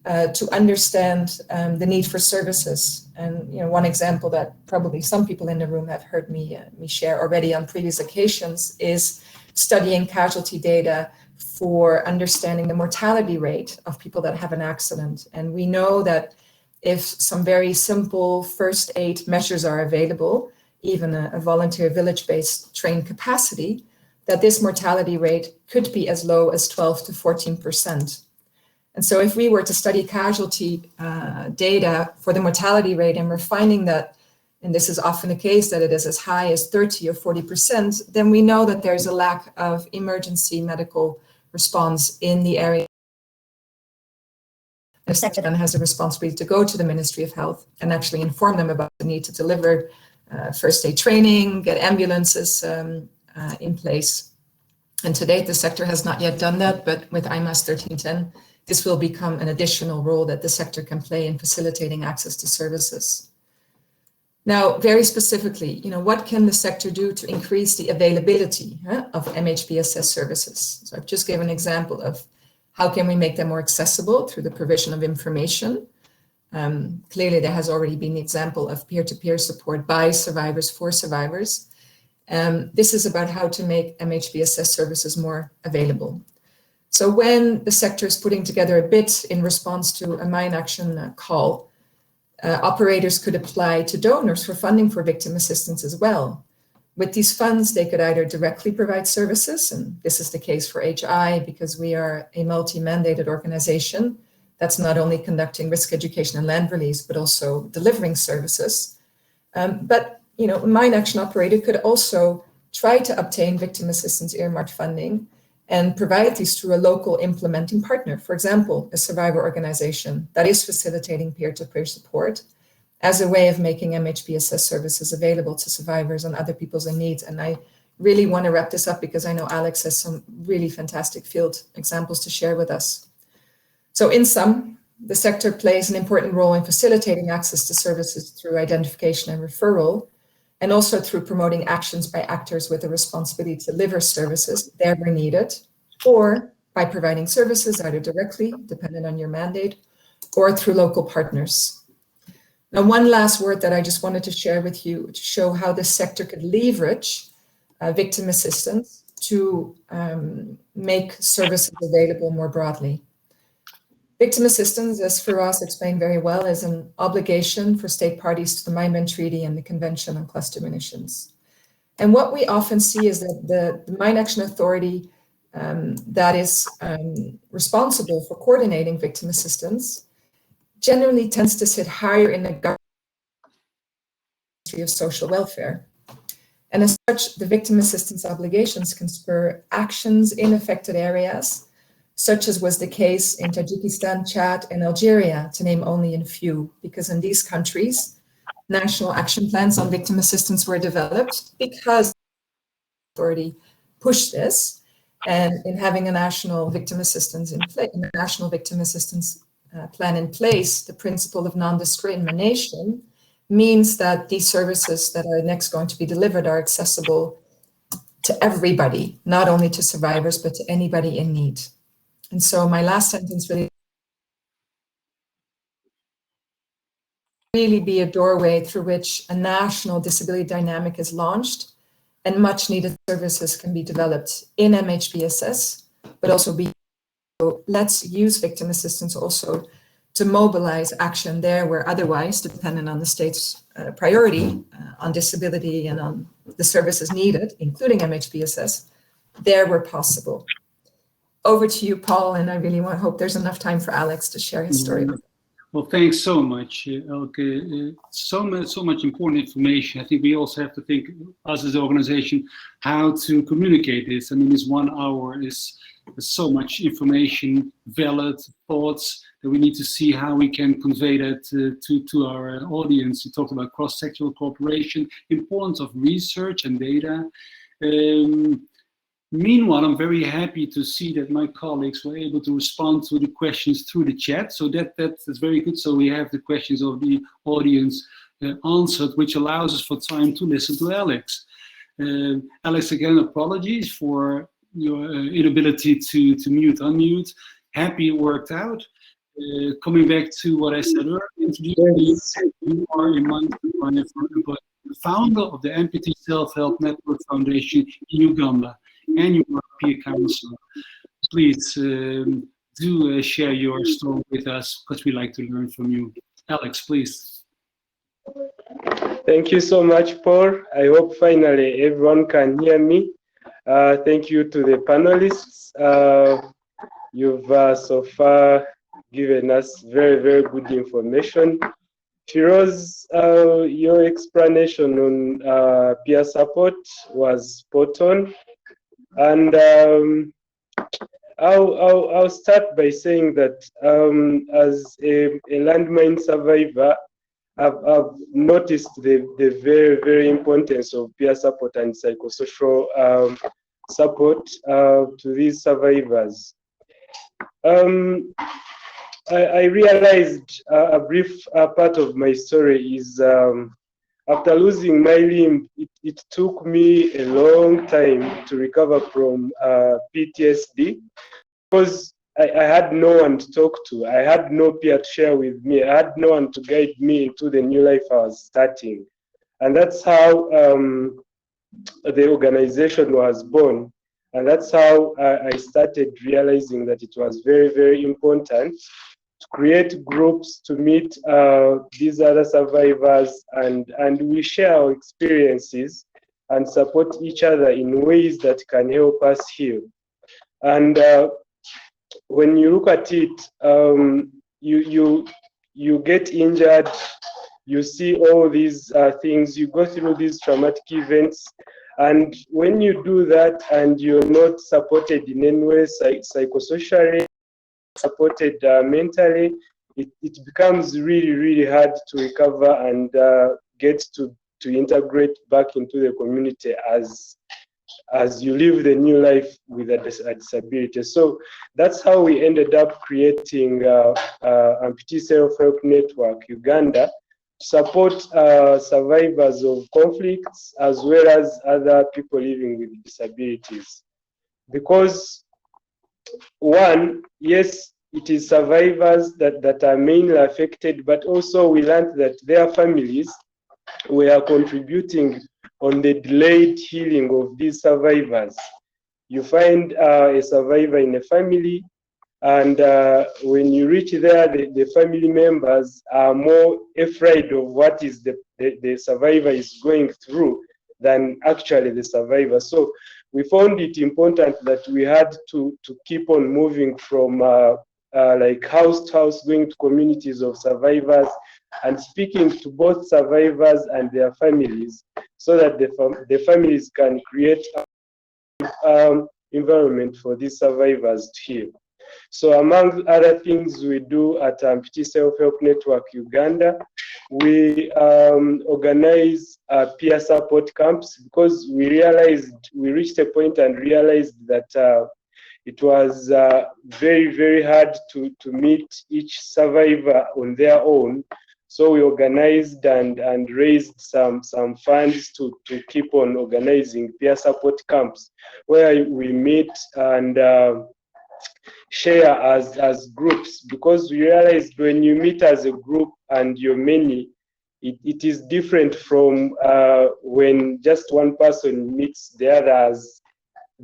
to understand the need for services. And one example that probably some people in the room have heard me share already on previous occasions is studying casualty data for understanding the mortality rate of people that have an accident. And we know that if some very simple first aid measures are available, even a volunteer village-based trained capacity, that this mortality rate could be as low as 12 to 14%. And so if we were to study casualty data for the mortality rate, and we're finding that, and this is often the case, that it is as high as 30 or 40%, then we know that there's a lack of emergency medical response in the area. The sector then has a responsibility to go to the Ministry of Health and actually inform them about the need to deliver first aid training, get ambulances in place. And to date, the sector has not yet done that, but with UNMAS 1310, this will become an additional role that the sector can play in facilitating access to services. Now, very specifically, what can the sector do to increase the availability of MHPSS services? So I've just given an example of how can we make them more accessible through the provision of information. Clearly, there has already been the example of peer-to-peer support by survivors for survivors. This is about how to make MHPSS services more available. So when the sector is putting together a bid in response to a mine action call, operators could apply to donors for funding for victim assistance as well. With these funds, they could either directly provide services, and this is the case for HI because we are a multi-mandated organization that's not only conducting risk education and land release, but also delivering services. But a mine action operator could also try to obtain victim assistance earmarked funding and provide these through a local implementing partner, for example, a survivor organization that is facilitating peer-to-peer support as a way of making MHPSS services available to survivors and other people's in need. And I really want to wrap this up because I know Alex has some really fantastic field examples to share with us. So in sum, the sector plays an important role in facilitating access to services through identification and referral, and also through promoting actions by actors with a responsibility to deliver services there where needed, or by providing services either directly, depending on your mandate, or through local partners. Now, one last word that I just wanted to share with you to show how this sector could leverage victim assistance to make services available more broadly. Victim assistance, as Firas explained very well, is an obligation for state parties to the Mine Treaty and the Convention on Cluster Munitions. And what we often see is that the Mine Action Authority that is responsible for coordinating victim assistance generally tends to sit higher in the Ministry of Social Welfare. And as such, the victim assistance obligations can spur actions in affected areas, such as was the case in Tajikistan, Chad, and Algeria, to name only a few, because in these countries, national action plans on victim assistance were developed because the authority pushed this. And in having a national victim assistance plan in place, the principle of non-discrimination means that these services that are next going to be delivered are accessible to everybody, not only to survivors, but to anybody in need. And so my last sentence really be a doorway through which a national disability dynamic is launched and much needed services can be developed in MHPSS, but also so let's use victim assistance also to mobilize action there where otherwise, depending on the state's priority on disability and on the services needed, including MHPSS, there where possible. Over to you, Paul, and I really hope there's enough time for Alex to share his story. Well, thanks so much, Elke. So much important information. I think we also have to think, us as an organization, how to communicate this. I mean, this 1 hour is so much information, valid thoughts, that we need to see how we can convey that to our audience. You talked about cross-sectoral cooperation, importance of research and data. Meanwhile, I'm very happy to see that my colleagues were able to respond to the questions through the chat. So that's very good. So we have the questions of the audience answered, which allows us for time to listen to Alex. Alex, again, apologies for your inability to unmute. Happy it worked out. Coming back to what I said earlier, you are the founder of the Amputee Self-Help Network Foundation in Uganda, and you are a peer counselor. Please do share your story with us, because we like to learn from you. Alex, please. Thank you so much, Paul. I hope finally everyone can hear me. Thank you to the panelists. You've so far given us very, very good information. Firoz, your explanation on peer support was spot on. And I'll start by saying that as a landmine survivor, I've noticed the very, very importance of peer support and psychosocial support to these survivors. I realized a brief part of my story is after losing my limb, it took me a long time to recover from PTSD, because I had no one to talk to. I had no peer to share with me. I had no one to guide me into the new life I was starting. And that's how the organization was born. And that's how I started realizing that it was very, very important to create groups to meet these other survivors, and we share our experiences and support each other in ways that can help us heal. And when you look at it, you get injured, you see all these things, you go through these traumatic events, and when you do that and you're not supported in any way, psychosocially, supported mentally, it becomes really, really hard to recover and get to integrate back into the community as you live the new life with a disability. So that's how we ended up creating Amputee Self-Help Network Uganda to support survivors of conflicts as well as other people living with disabilities. Because one, yes, it is survivors that are mainly affected, but also we learned that their families were contributing on the delayed healing of these survivors. You find a survivor in a family, and when you reach there, the family members are more afraid of what is the survivor is going through than actually the survivor. So we found it important that we had to keep on moving from like house to house, going to communities of survivors and speaking to both survivors and their families, so that the families can create an environment for these survivors to heal. So among other things we do at Amputee Self-Help Network Uganda, we organize peer support camps, because we reached a point and realized that it was very, very hard to meet each survivor on their own. So we organized and raised some funds to keep on organizing peer support camps, where we meet and share as groups, because we realized when you meet as a group and you're many, it is different from when just one person meets the other, as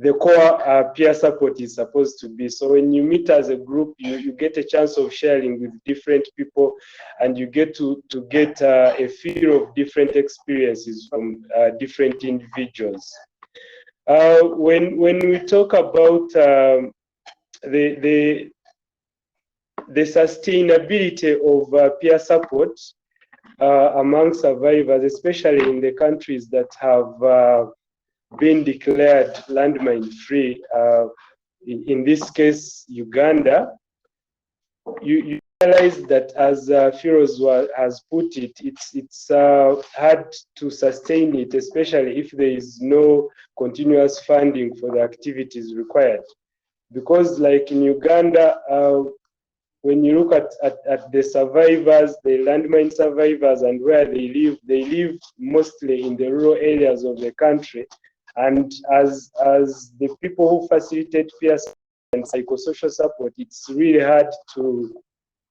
the core peer support is supposed to be. So when you meet as a group, you get a chance of sharing with different people, and you get to get a feel of different experiences from different individuals. When we talk about the the sustainability of peer support among survivors, especially in the countries that have been declared landmine free. In this case, Uganda. You realize that, as Firoz has put it, it's hard to sustain it, especially if there is no continuous funding for the activities required. Because like in Uganda, when you look at the survivors, the landmine survivors and where they live mostly in the rural areas of the country. And as the people who facilitate peer and psychosocial support, it's really hard to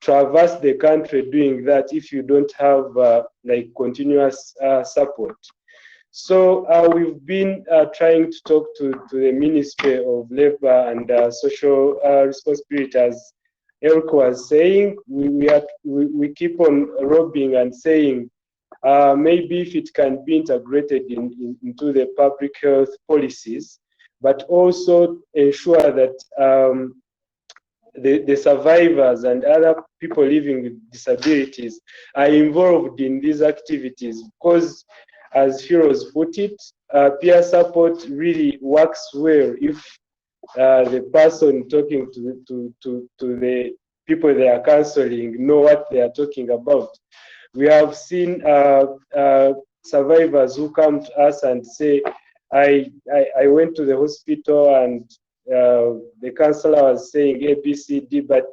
traverse the country doing that if you don't have like continuous support. So we've been trying to talk to the Ministry of Labor and Social Responsibility, as Eric was saying. We keep on lobbying and saying maybe if it can be integrated into the public health policies, but also ensure that the survivors and other people living with disabilities are involved in these activities, because, as Firoz put it, peer support really works well if the person talking to the people they are counseling know what they are talking about. We have seen survivors who come to us and say, I went to the hospital and the counselor was saying A, B, C, D, but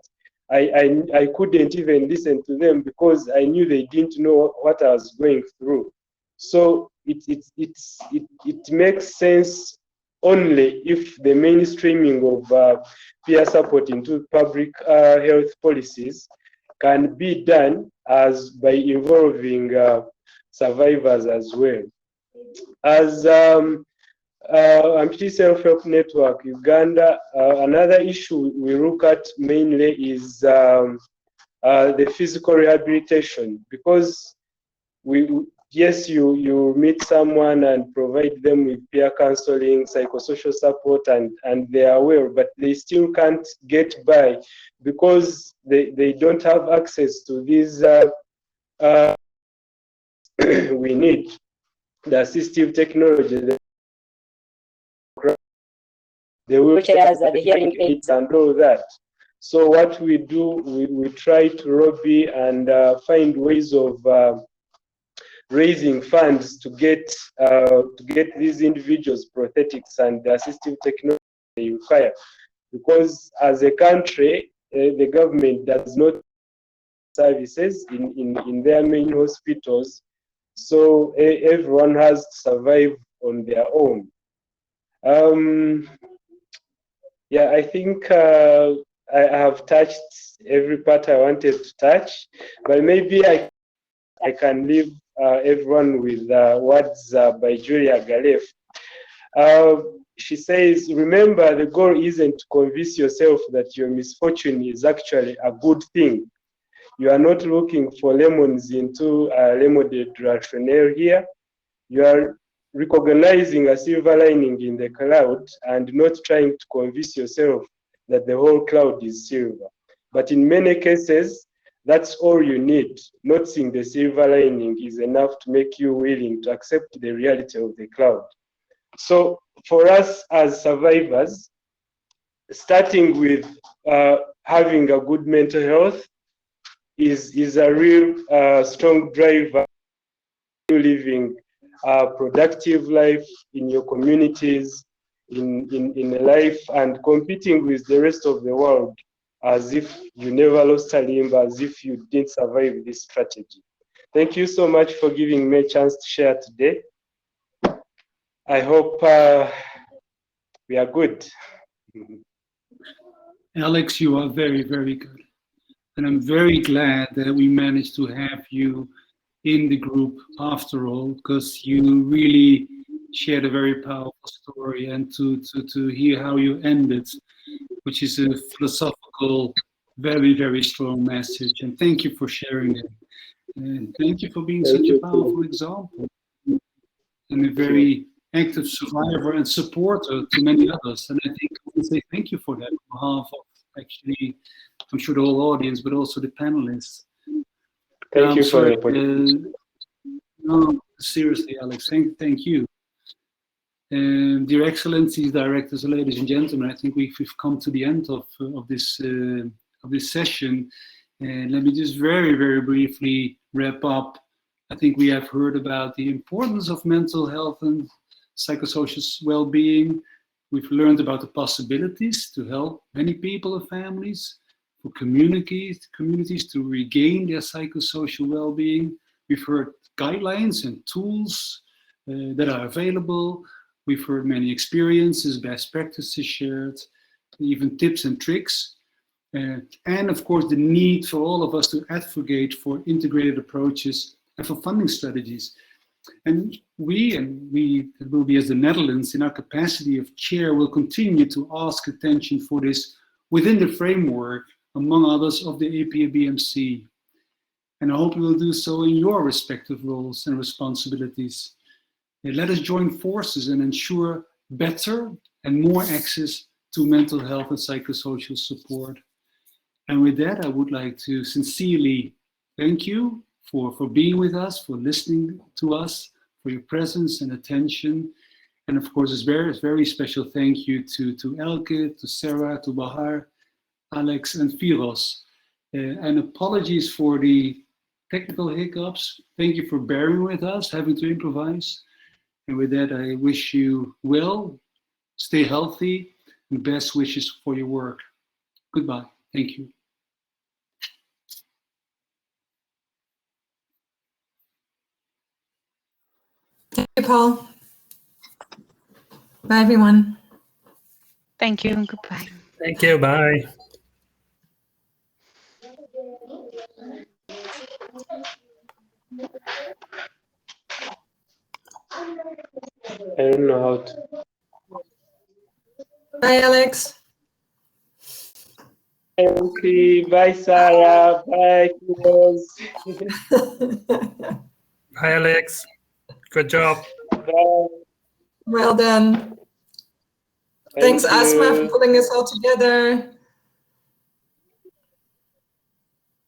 I couldn't even listen to them because I knew they didn't know what I was going through. So it makes sense only if the mainstreaming of peer support into public health policies can be done as by involving survivors as well. As Amputee Self-Help Network Uganda, another issue we look at mainly is the physical rehabilitation, because yes, you meet someone and provide them with peer counseling, psychosocial support, and they are well, but they still can't get by because they don't have access to these we need, the assistive technology, the wheelchairs, the hearing aids, and all that. So what we do, we try to lobby and find ways of raising funds to get these individuals prosthetics and the assistive technology they require. Because as a country, the government does not services in their main hospitals, so everyone has to survive on their own. Yeah, I think I have touched every part I wanted to touch, but maybe I can leave everyone with words by Julia Galef. She says, remember, the goal isn't to convince yourself that your misfortune is actually a good thing. You are not looking for lemons into a lemonade rationale here. You are recognizing a silver lining in the cloud and not trying to convince yourself that the whole cloud is silver. But in many cases, that's all you need. Not seeing the silver lining is enough to make you willing to accept the reality of the cloud. So for us as survivors, starting with having a good mental health is a real strong driver to living a productive life in your communities, in life, and competing with the rest of the world as if you never lost a limb, as if you didn't survive this strategy. Thank you so much for giving me a chance to share today. I hope we are good. Alex, you are very, very good. And I'm very glad that we managed to have you in the group after all, because you really shared a very powerful story, and to hear how you ended, which is a philosophical, very, very strong message. And thank you for sharing it. And thank you for being such a powerful example and a very active survivor and supporter to many others. And I think I want to say thank you for that on behalf of actually I'm sure the whole audience, but also the panelists. Thank you for the opportunity. No, seriously, Alex, thank you. Dear Excellencies, Directors, ladies and gentlemen, I think we've come to the end of this session. And let me just very, very briefly wrap up. I think we have heard about the importance of mental health and psychosocial well-being. We've learned about the possibilities to help many people and families, for communities to regain their psychosocial well-being. We've heard guidelines and tools that are available. We've heard many experiences, best practices shared, even tips and tricks. And of course, the need for all of us to advocate for integrated approaches and for funding strategies. And we will be as the Netherlands, in our capacity of chair, will continue to ask attention for this within the framework, among others, of the APA-BMC. And I hope you will do so in your respective roles and responsibilities. And let us join forces and ensure better and more access to mental health and psychosocial support. And with that, I would like to sincerely thank you for being with us, for listening to us, for your presence and attention. And of course, a very special thank you to Elke, to Sarah, to Bahar, Alex, and Firos. And apologies for the technical hiccups. Thank you for bearing with us, having to improvise. And with that, I wish you well, stay healthy, and best wishes for your work. Goodbye. Thank you. Thank you, Paul. Bye, everyone. Thank you and goodbye. Thank you. Bye. I don't know how to. Bye, Alex. Okay, bye, Sarah. Bye, Firos. Bye, Alex. Good job. Bye. Well done. Thanks, Thank Asma, you. for putting us all together.